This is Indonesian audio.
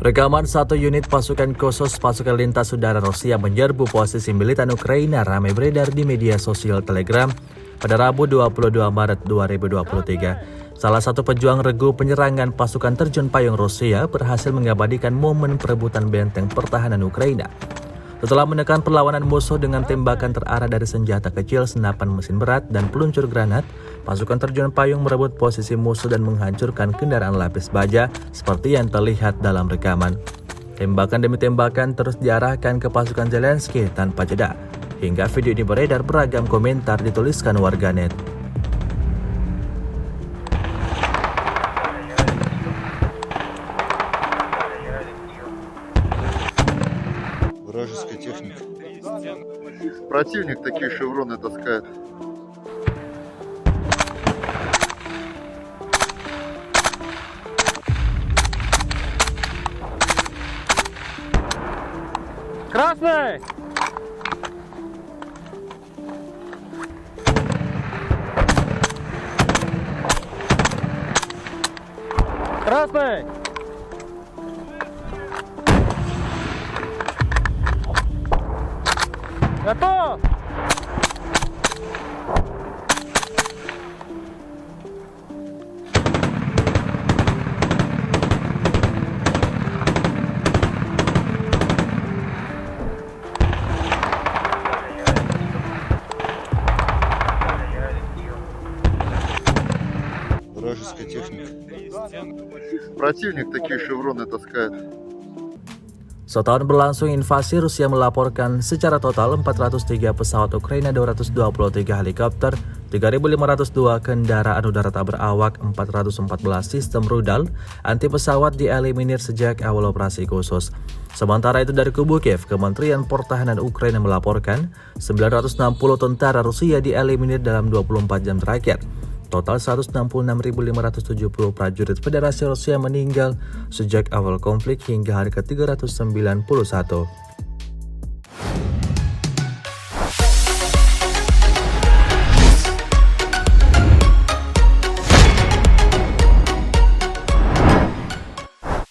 Rekaman satu unit pasukan khusus pasukan lintas udara Rusia menyerbu posisi militan Ukraina ramai beredar di media sosial Telegram pada Rabu 22 Maret 2023. Salah satu pejuang regu penyerangan pasukan terjun payung Rusia berhasil mengabadikan momen perebutan benteng pertahanan Ukraina. Setelah menekan perlawanan musuh dengan tembakan terarah dari senjata kecil, senapan mesin berat, dan peluncur granat, pasukan terjun payung merebut posisi musuh dan menghancurkan kendaraan lapis baja seperti yang terlihat dalam rekaman. Tembakan demi tembakan terus diarahkan ke pasukan Zelensky tanpa jeda. Hingga video ini beredar, beragam komentar dituliskan warganet. Вражеская техника. Противник такие шевроны таскает. Красный! Красный! Готов! Вражеская техника. Противник такие шевроны таскает. Setahun berlangsung invasi, Rusia melaporkan secara total 403 pesawat Ukraina, 223 helikopter, 3.502 kendaraan udara tak berawak, 414 sistem rudal anti pesawat dieliminir sejak awal operasi khusus. Sementara itu dari kubu Kiev, Kementerian Pertahanan Ukraina melaporkan 960 tentara Rusia dieliminir dalam 24 jam terakhir. Total 166.570 prajurit Federasi Rusia meninggal sejak awal konflik hingga hari ke-391.